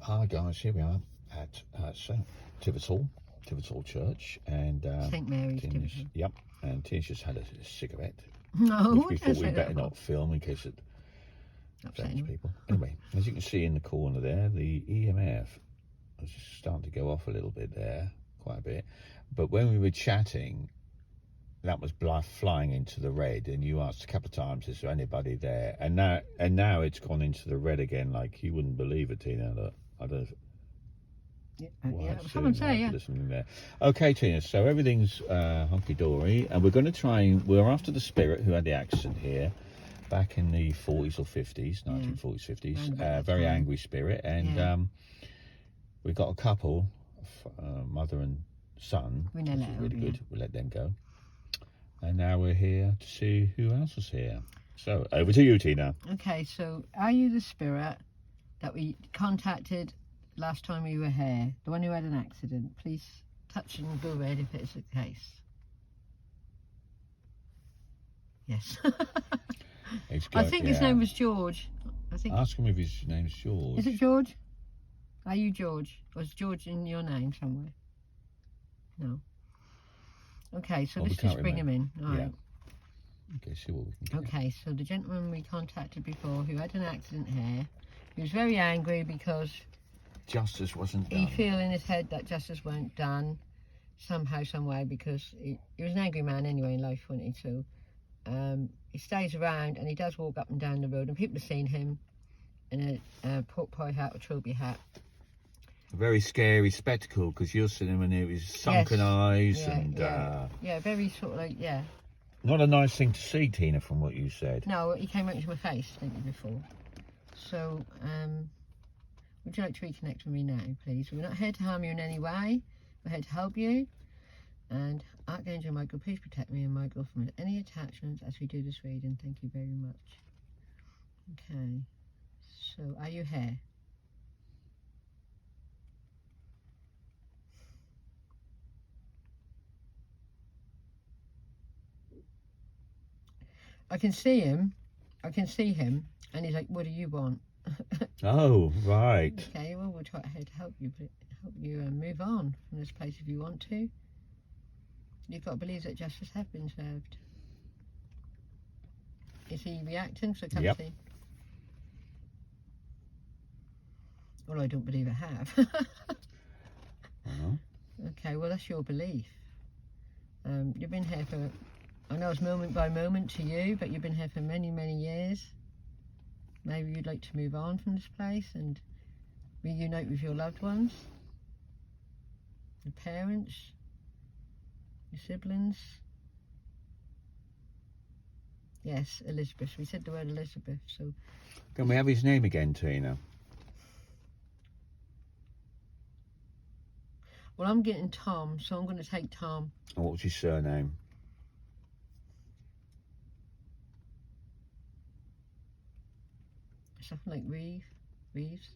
Hi guys, here we are at Tivetshall Church, and St Mary's Tina's, yep, and Tina's just had a cigarette, No, which we thought we'd better not film in case it offends people. Anyway, as you can see in the corner there, the EMF was just starting to go off a little bit there, quite a bit. But when we were chatting, that was flying into the red, and you asked a couple of times, is there anybody there? And now it's gone into the red again, like you wouldn't believe it, Tina. Look, I don't know. Yeah, someone say, yeah. Something there. Okay, Tina, so everything's hunky-dory, and we're going to try and, we're after the spirit who had the accident here back in the 40s or 50s, 1940s, 50s. Very angry spirit, and we got a couple, mother and son, which is really good. We'll let them go. And now we're here to see who else is here. So, over to you, Tina. Okay, so are you the spirit that we contacted last time we were here? The one who had an accident? Please touch and go red if it's the case. Yes. I think his name was George. Ask him if his name's George. Is it George? Are you George? Was George in your name somewhere? No. Okay, so let's just bring him in. All right. Okay, see what we can get. Okay, so the gentleman we contacted before who had an accident here, he was very angry because justice wasn't done. He feel in his head that justice weren't done somehow, some way, because he was an angry man anyway in life, wasn't he? So he stays around and he does walk up and down the road, and people have seen him in a pork pie hat or trilby hat. A very scary spectacle, because you're sitting in there with sunken eyes and very sort of like not a nice thing to see, Tina, from what you said. No, he came right into my face, didn't he, before? So would you like to reconnect with me now, please? We're not here to harm you in any way. We're here to help you. And Archangel Michael, please protect me and Michael from any attachments as we do this reading. Thank you very much. Okay, so are you here? I can see him, and he's like, what do you want? Oh, right. Okay, well, we'll try to help you move on from this place if you want to. You've got to believe that justice has been served. Is he reacting? So I can't see. Well, I don't believe I have. Okay, well, that's your belief. You've been here for, I know it's moment by moment to you, but you've been here for many, many years. Maybe you'd like to move on from this place and reunite with your loved ones, your parents, your siblings. Yes, Elizabeth. We said the word Elizabeth, so... Can we have his name again, Tina? Well, I'm getting Tom, so I'm going to take Tom. And what was his surname? Something like Reeves.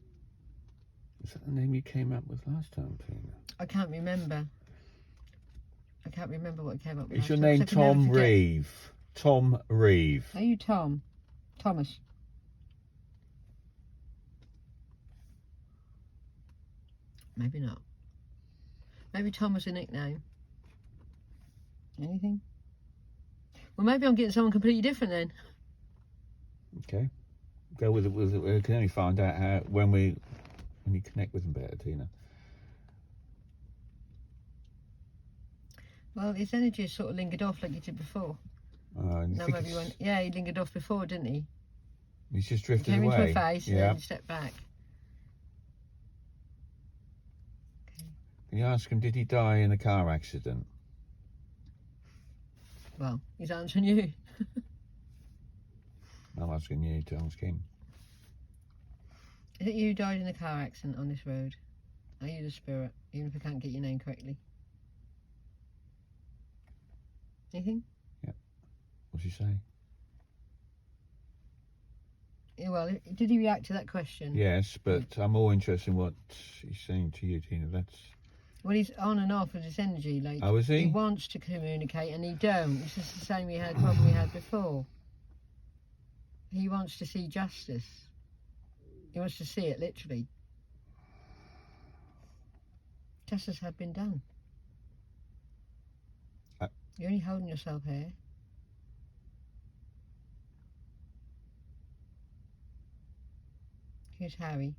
Is that the name you came up with last time, Tina? I can't remember. I can't remember what I came up with. Is your name Tom Reeve? Tom Reeve. Are you Tom? Thomas? Maybe not. Maybe Tom was a nickname. Anything? Well, maybe I'm getting someone completely different then. Okay. Go with it. We can only find out how when you connect with him better, Tina. Well, his energy has sort of lingered off like he did before. He lingered off before, didn't he? He's just drifted away. He came into my face and then he stepped back. Okay. Can you ask him, did he die in a car accident? Well, he's answering you. I'm asking you to ask him. Is it you who died in a car accident on this road? Are you the spirit, even if I can't get your name correctly? Anything? Yeah. What's he say? Yeah, well, did he react to that question? Yes, but I'm more interested in what he's saying to you, Tina. Well, he's on and off with his energy. Like, oh, is he? He wants to communicate and he don't. It's just the same problem we had before. He wants to see justice. He wants to see it, literally. Justice had been done. You're only holding yourself here. Here's Harry.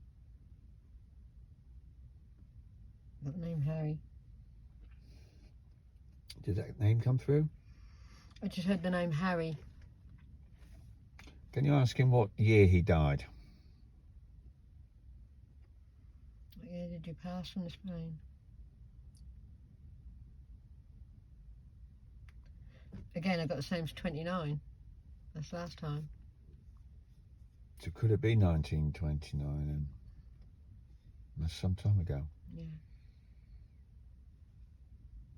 Got the name Harry. Did that name come through? I just heard the name Harry. Can you ask him what year he died? What year did you pass from this plane? Again, I got the same as 29. That's last time. So could it be 1929? And that's some time ago. Yeah.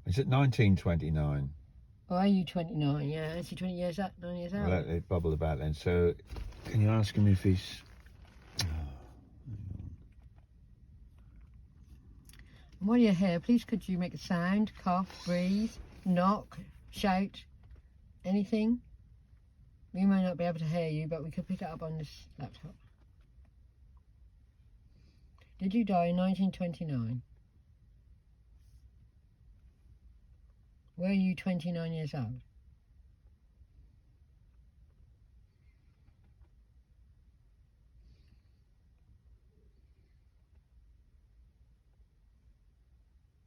Is it 1929? Oh, are you 29? Yeah, is he 20 years out, 9 years out? Well, it bubbled about then. So can you ask him if he's... And while you're here, please could you make a sound, cough, breathe, knock, shout, anything? We may not be able to hear you, but we could pick it up on this laptop. Did you die in 1929? Were you 29 years old?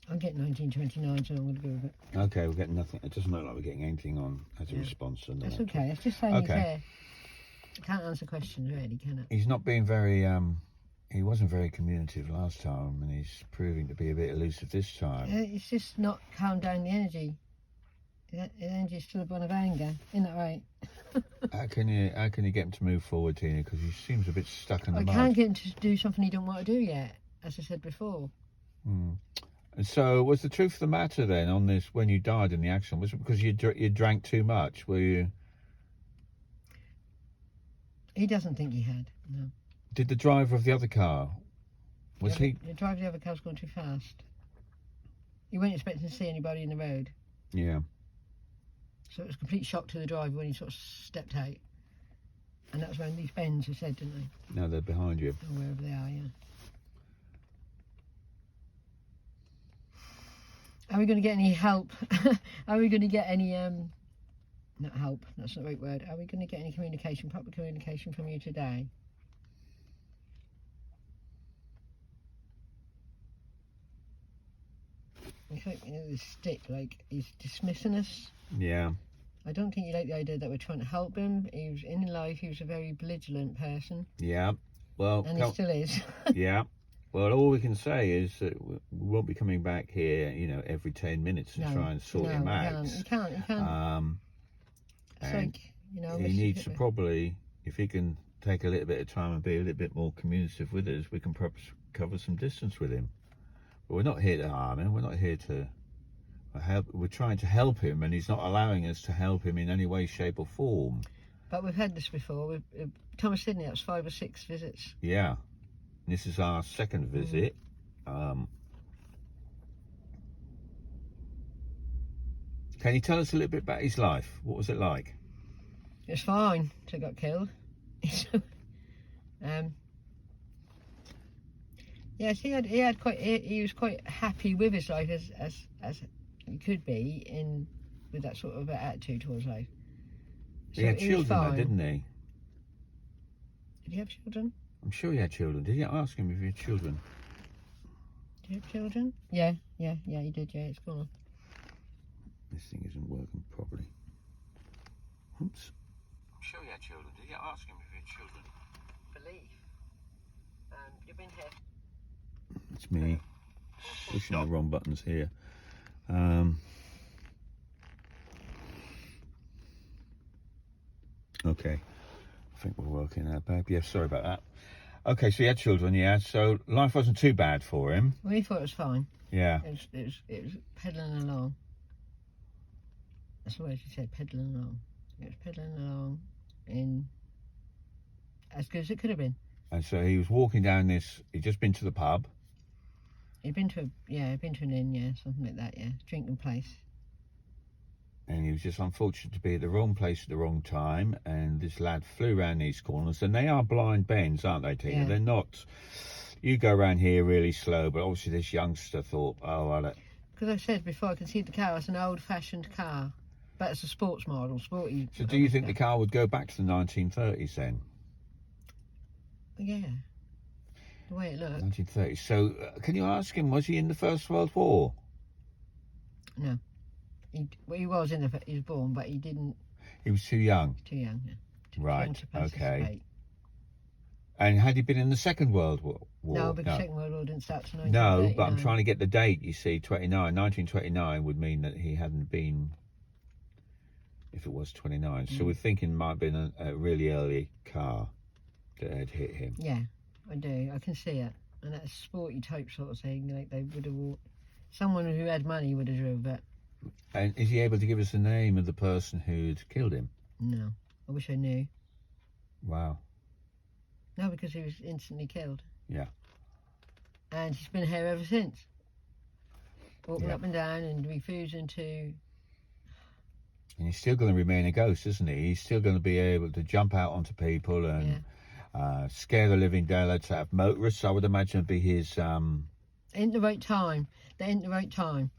I'm getting 1929, so I'm going to go with it. Okay, we're getting nothing. It doesn't look like we're getting anything on as a response. On That's that. okay. It's just saying Okay. he's here. I can't answer questions, really, can it? He's not being very... he wasn't very communicative last time, and he's proving to be a bit elusive this time. It's just not calmed down the energy. The energy is still one of anger. Isn't that right? How can you get him to move forward, Tina? Because he seems a bit stuck in the I mud. can't get him to do something he don't want to do yet, as I said before. And so, was the truth of the matter then on this when you died in the accident? Was it because you drank too much? Were you? He doesn't think he had. No. Did the driver of the other car? Was he? The driver of the other car's gone too fast. He wasn't expecting to see anybody in the road. Yeah. So it was a complete shock to the driver when he sort of stepped out. And that's when these bends were said, didn't they? No, they're behind you. Or wherever they are, yeah. Are we going to get any help? Are we going to get any, not help, that's not the right word. Are we going to get any communication, proper communication from you today? It's like, this stick, like, he's dismissing us. Yeah. I don't think you like the idea that we're trying to help him. He was in life, he was a very vigilant person. Yeah. Well. And he still is. Yeah. Well, all we can say is that we won't be coming back here, every 10 minutes to try and sort him out. You can't. It's like, he needs to probably, if he can take a little bit of time and be a little bit more communicative with us, we can perhaps cover some distance with him. But we're not here to harm him. We're not here to help. We're trying to help him, and he's not allowing us to help him in any way, shape, or form. But we've had this before. With Thomas Sydney, that was 5 or 6 visits. Yeah. This is our second visit. Can you tell us a little bit about his life? What was it like? It was fine till he got killed. Yes, he was quite happy with his life as he could be with that sort of attitude towards life. So he had children, though, didn't he? Did he have children? I'm sure he had children. Did you ask him if he had children? Did he have children? Yeah, he did, yeah, it's gone. This thing isn't working properly. Oops. I'm sure he had children. Did you ask him if he had children? Believe. You've been here. It's me pushing the wrong buttons here. Okay. I think we're working out, babe. Yeah, sorry about that. Okay, so he had children, yeah. So life wasn't too bad for him. Well, he thought it was fine. Yeah. It was peddling along. That's the word she said, peddling along. It was peddling along in as good as it could have been. And so he was walking down this. He'd just been to the pub. He'd been to an inn, yeah, something like that, yeah, drinking place. And he was just unfortunate to be at the wrong place at the wrong time. And this lad flew around these corners, and they are blind bends, aren't they, Tina? Yeah. They're not You go around here really slow, but obviously this youngster thought, oh, well, Because I said before, I can see the car. It's an old-fashioned car, but it's a sports model, sporty. So do you think the car would go back to the 1930s then? Yeah, the way it looked. 1930s. So can you ask him, was he in the First World War? No. He was he was born, but he didn't. He was too young. Too young, yeah. Right, to participate. And had he been in the Second World War? No, because the Second World War didn't start till 1939.1939. No, but I'm trying to get the date, you see, 1929 would mean that he hadn't been, if it was 29. So we're thinking it might have been a really early car that had hit him. Yeah, I do. I can see it. And that's a sporty type sort of thing. Like they would have, someone who had money would have drove it. And is he able to give us the name of the person who'd killed him? No, I wish I knew. Wow. No, because he was instantly killed. Yeah. And he's been here ever since. Walking up and down and refusing to... And he's still going to remain a ghost, isn't he? He's still going to be able to jump out onto people and scare the living daylights out of motorists. I would imagine would be his... In the right time. They're in the right time.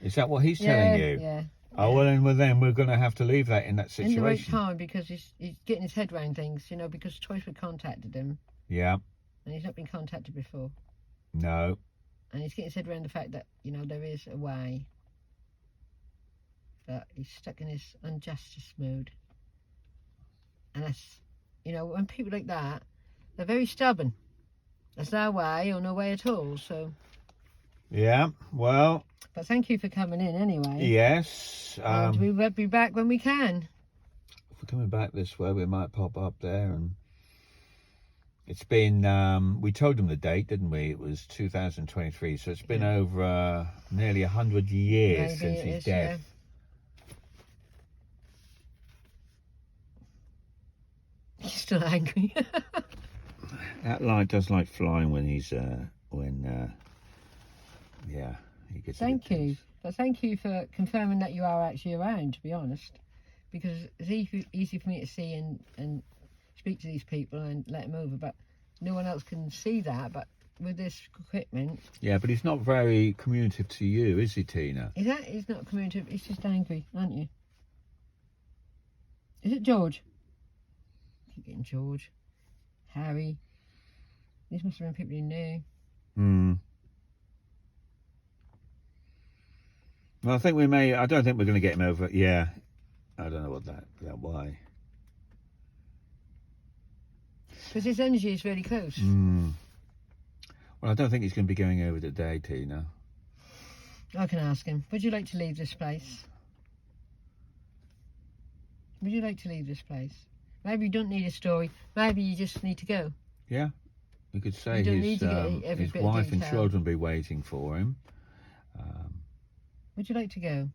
Is that what he's telling you? Yeah. Oh, well, then we're going to have to leave that in that situation. In the right time, because he's getting his head around things, you know, because Twyford contacted him. Yeah. And he's not been contacted before. No. And he's getting his head around the fact that, you know, there is a way. But he's stuck in this injustice mode. And that's, you know, when people like that, they're very stubborn. There's no way or no way at all, so... Yeah, well... But thank you for coming in anyway. Yes. And we will be back when we can. If we're coming back this way, we might pop up there. And it's been, we told them the date, didn't we? It was 2023. So it's been over nearly 100 years since his death. Yeah. He's still angry. That light does like flying when he's, he gets. Thank you. But thank you for confirming that you are actually around, to be honest. Because it's easy for me to see and speak to these people and let them over, but no one else can see that. But with this equipment... Yeah, but he's not very communicative to you, is he, Tina? He's not communicative, he's just angry, aren't you? Is it George? I keep getting George. Harry. These must have been people you knew. Well, I think we may... I don't think we're going to get him over... Yeah. I don't know what that why. Because his energy is really close. Well, I don't think he's going to be going over today, Tina. I can ask him. Would you like to leave this place? Would you like to leave this place? Maybe you don't need a story. Maybe you just need to go. Yeah. We could say his wife and children be waiting for him. Would you like to go?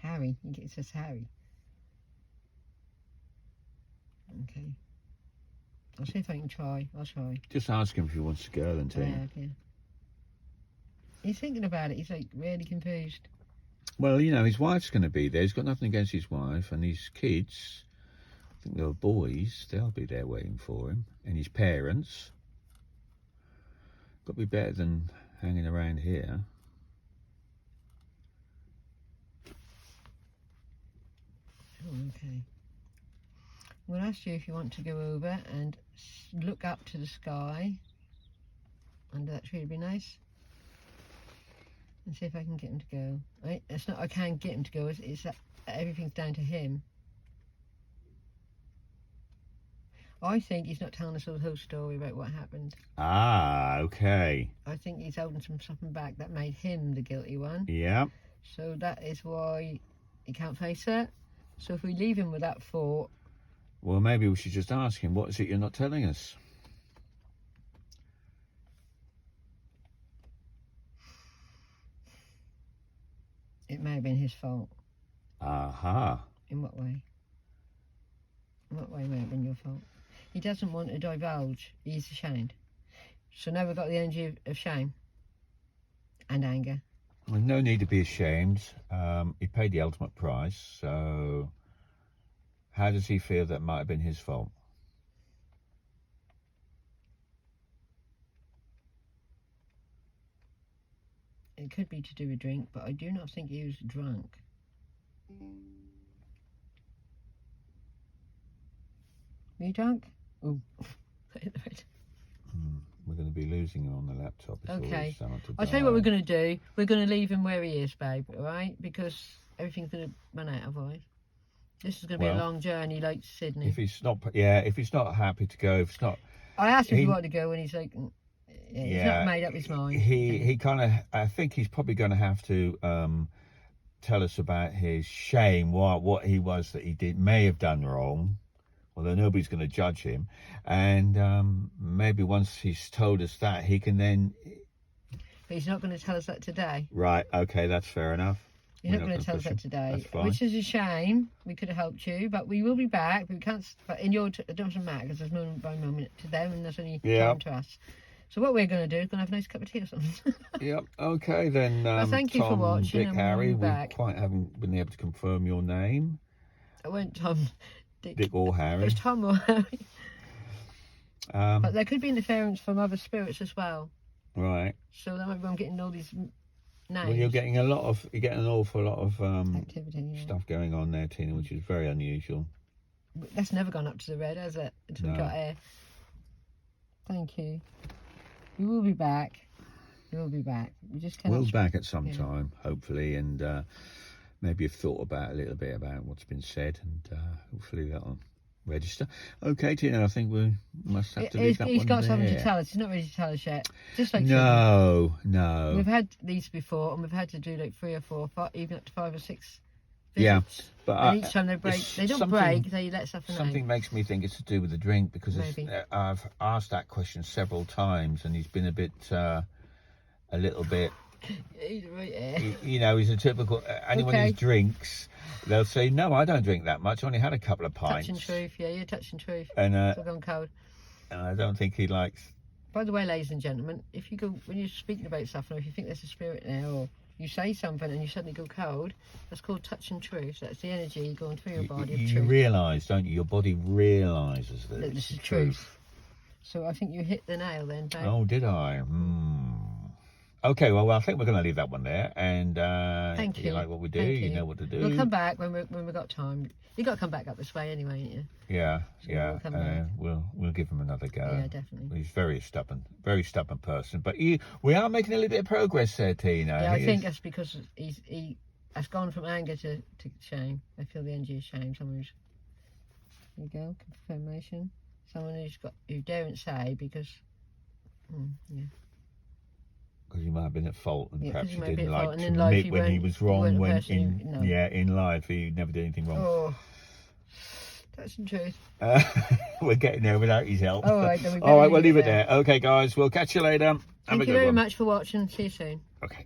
Harry. It says Harry. Okay. I'll see if I can try. I'll try. Just ask him if he wants to go then, Tina. Yeah. He's thinking about it. He's like really confused. Well, you know, his wife's going to be there. He's got nothing against his wife. And his kids, I think they were boys, they'll be there waiting for him. And his parents. Got to be better than hanging around here. Oh, okay. We'll ask you if you want to go over and look up to the sky under that tree. Would be nice. And see if I can get him to go. It's not I can't get him to go. It's that everything's down to him. I think he's not telling us the whole story about what happened. Ah, okay. I think he's holding something back that made him the guilty one. Yeah. So that is why he can't face it. So if we leave him with that thought... Well, maybe we should just ask him, what is it you're not telling us? It may have been his fault. Aha. In what way? In what way may it have been your fault? He doesn't want to divulge. He's ashamed. So now we've got the energy of shame and anger. Well, no need to be ashamed. He paid the ultimate price, so how does he feel that might have been his fault? it could be to do with drink, but I do not think he was drunk. Were you drunk? Oh, we're going to be losing him on the laptop. It's okay. To I'll tell you what we're going to do. We're going to leave him where he is, babe, all right? Because everything's going to run out otherwise. This is going to be a long journey, like Sydney. If he's not happy to go, if it's not... I asked him if he wanted to go, and he's like... he's not made up his mind. He kind of... I think he's probably going to have to tell us about his shame, what he was that he may have done wrong, although nobody's going to judge him. And maybe once he's told us that, he can then... But he's not going to tell us that today. Right, okay, that's fair enough. He's not going to tell us that today, which is a shame. We could have helped you, but we will be back. We can't... But in your... It doesn't matter, because there's moment by moment to them, and there's only time to us. So what we're going to do is going to have a nice cup of tea or something. Yep, okay, then well, thank you for watching. Dick, Harry, we quite haven't been able to confirm your name. I went Tom... Dick or Harry. It was Tom or Harry. But there could be interference from other spirits as well. Right. So that might be I'm getting all these names. Well, you're getting an awful lot of activity, stuff going on there, Tina, which is very unusual. That's never gone up to the red, has it? Until we got air. Thank you. We will be back. We will be back. We'll be back at some time, hopefully, and maybe you've thought about a little bit about what's been said, and hopefully that'll register. Okay, Tina, I think we must have to leave that one there. He's got something to tell us. He's not ready to tell us yet. Just like no. We've had these before, and we've had to do like 3 or 4, even up to 5 or 6 visits. Yeah, but and each time they break, they don't break. They let stuff. Something makes me think it's to do with the drink, because I've asked that question several times, and he's been a little bit. You know, he's a typical. Anyone who drinks, they'll say, "No, I don't drink that much. I only had a couple of pints." Touching truth, you're touching truth. And it's gone cold. And I don't think he likes. By the way, ladies and gentlemen, if you go when you're speaking about stuff, or if you think there's a spirit there, or you say something and you suddenly go cold, that's called touching truth. That's the energy going through your body. You realise, don't you? Your body realises that this is truth. So I think you hit the nail then, babe. Oh, did I? Okay, well, I think we're going to leave that one there. And thank you. You like what we do, you know what to do. We'll come back when we've got time. You got to come back up this way anyway, ain't you? Yeah, so we'll give him another go. Yeah, definitely. He's very stubborn person. But we are making a little bit of progress there, Tina. Yeah, I think that's because he has gone from anger to shame. I feel the energy of shame. Someone who's, there you go, confirmation. Someone who daren't say because, Because he might have been at fault, and perhaps he didn't like to admit when he was wrong. In life he never did anything wrong. Oh, that's the truth. We're getting there without his help. All right, we'll leave it there. Okay, guys, we'll catch you later. Thank you very much for watching. See you soon. Okay.